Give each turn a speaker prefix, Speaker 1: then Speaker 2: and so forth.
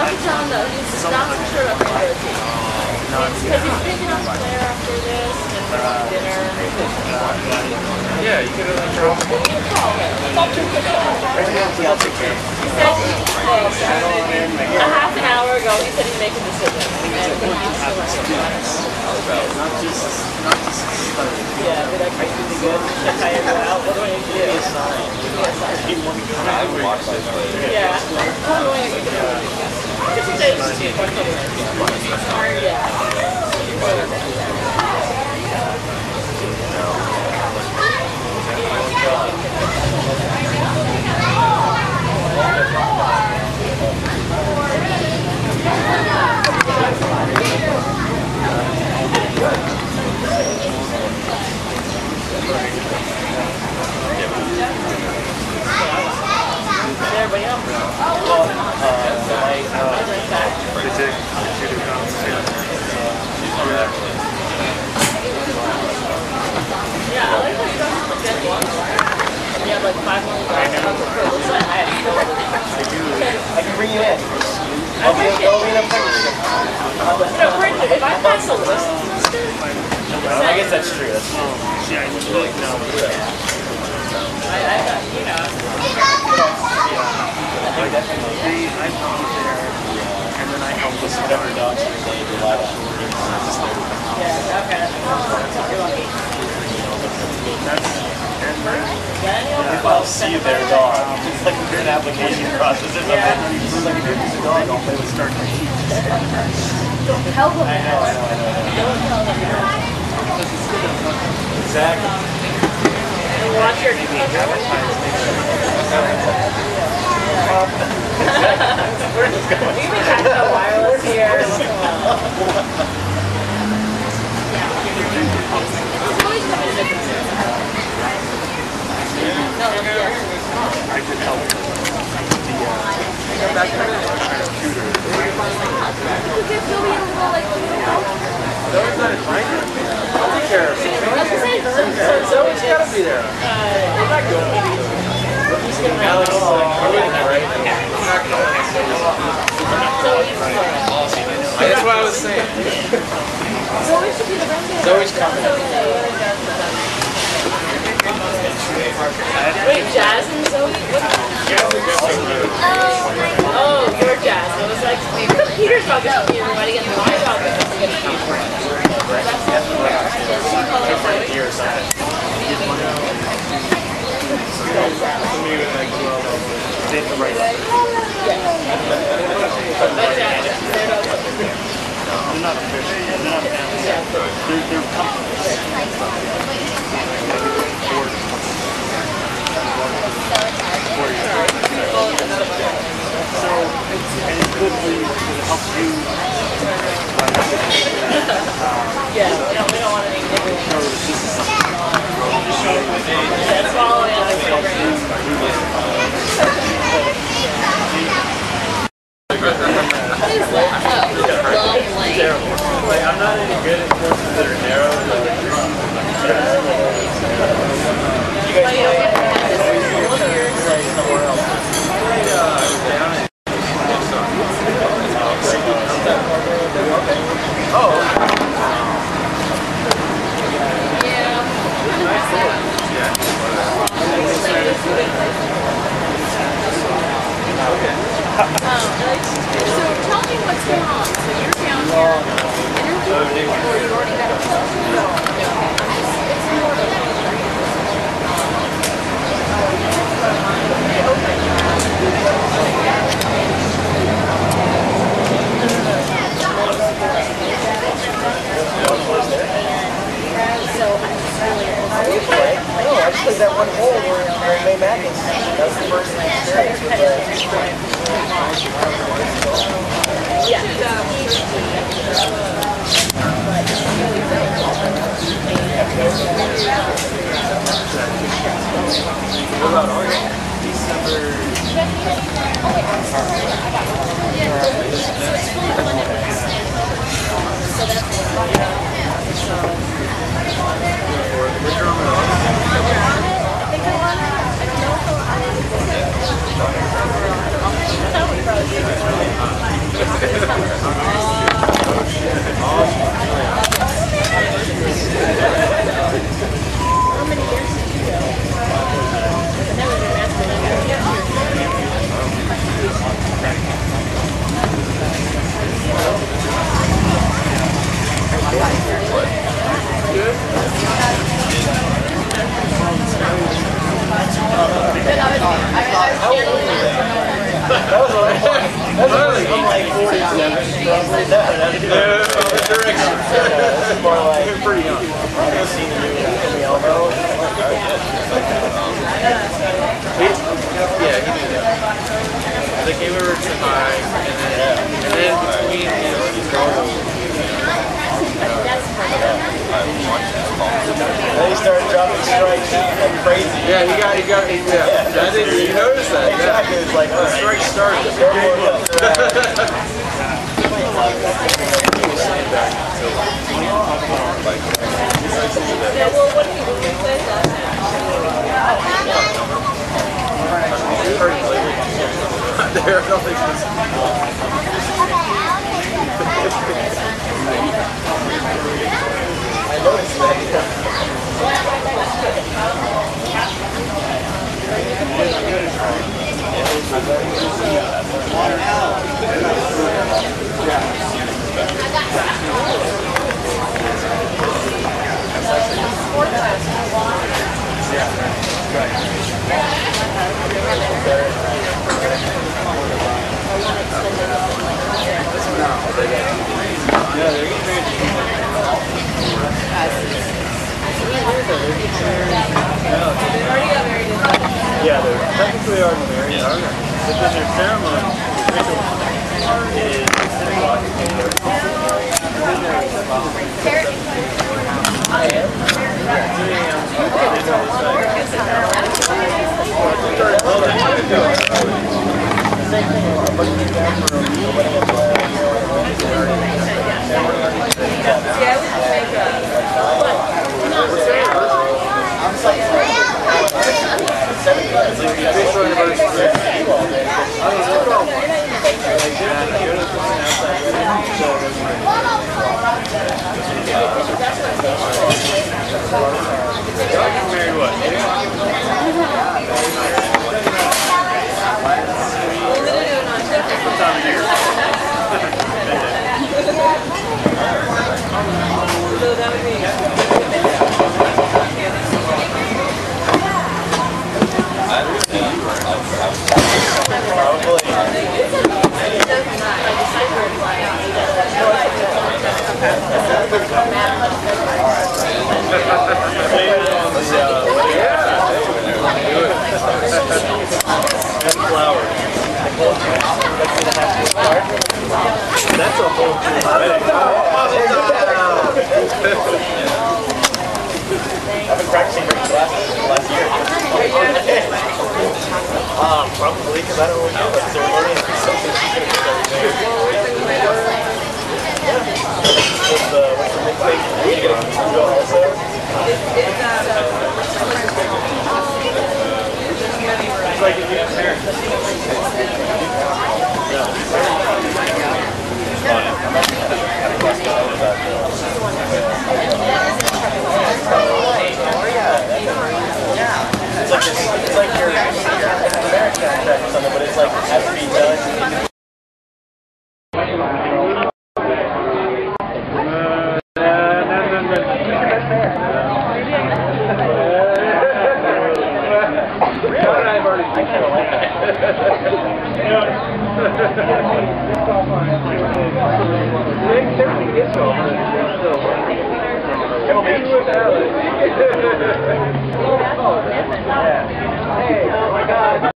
Speaker 1: to tell him though, he's not so sure about the routine. Because he's picking up Claire after this, and we're on dinner.
Speaker 2: Yeah, you could have call him.
Speaker 1: He said a half an hour ago, he said he'd make a decision.
Speaker 2: Not just study.
Speaker 1: Yeah, did I make really good? Check how you go out. What do I need to do?
Speaker 2: Give me a sign. I would watch this later.
Speaker 1: Yeah. I'm going to do it. Just say everybody else? Yeah, I like how you don't have like that one. You have like 5 million dollars.
Speaker 2: I can bring you in. I'll be in a picture.
Speaker 1: If I pass a list,
Speaker 2: I guess that's true. That's true.
Speaker 1: I got, you know.
Speaker 2: I definitely. I helped there, and then I helped with some other dogs every day to light up.
Speaker 1: Yeah, okay.
Speaker 2: If I'll see their dog, it's like an application process or something. It's like if you're a dog, I'll play with start to eat.
Speaker 1: Don't tell them.
Speaker 2: I know.
Speaker 1: Don't tell them.
Speaker 2: Exactly.
Speaker 1: And watch your
Speaker 2: We're just going.
Speaker 1: We can catch the wireless here. It's always coming to
Speaker 2: I could help the computer. Zoe's not invited. I'll take care of it. Zoe's got to be there. We're not going. Alex is right? That's what I was saying. Zoe's coming.
Speaker 1: Wait, Jazz and Zoe? Oh, you're Jazz. I was like, Peter's dog is going to be everybody, and my dog is going to be
Speaker 2: They're not official. They're not families. They're companies. So, and it's good for you because it helps you.
Speaker 1: Yeah, we don't want any niggas.
Speaker 2: Show that this is something.
Speaker 1: That's all it is.
Speaker 2: I'm not any good at courses that are narrow. You guys somewhere else.
Speaker 1: So tell me what's going on. So you're down here, or you've already got a phone? It's more of
Speaker 2: No, I just played that one hole where May Madness. That was the first experience with What about August? December.
Speaker 1: many years did you go? That was your master.
Speaker 2: Like 47. More like pretty young. I've seen you in the elbow.
Speaker 3: Yeah, he did that. They came over to high, and then between his goals,
Speaker 2: Then he started dropping strikes like crazy.
Speaker 3: yeah, he got, yeah. I didn't, you noticed that?
Speaker 2: Exactly. It's like
Speaker 3: The strike started.
Speaker 1: Yeah, well, what do you say that?
Speaker 3: There, I don't think
Speaker 2: I noticed that. Yeah, they're technically already married, aren't they? But then their ceremony, the ritual, is 6 o'clock. I am?
Speaker 3: married what? What time of year?
Speaker 1: So that would be
Speaker 2: That's a whole thing. I've been practicing for classes for the last year. Probably because I don't really know what ceremony and something she's going to do everything. What's the next thing? Are you going to go also? It's like if you have parents. It's like your marriage contract or something, but it's like it has to be done. Hey, oh my God.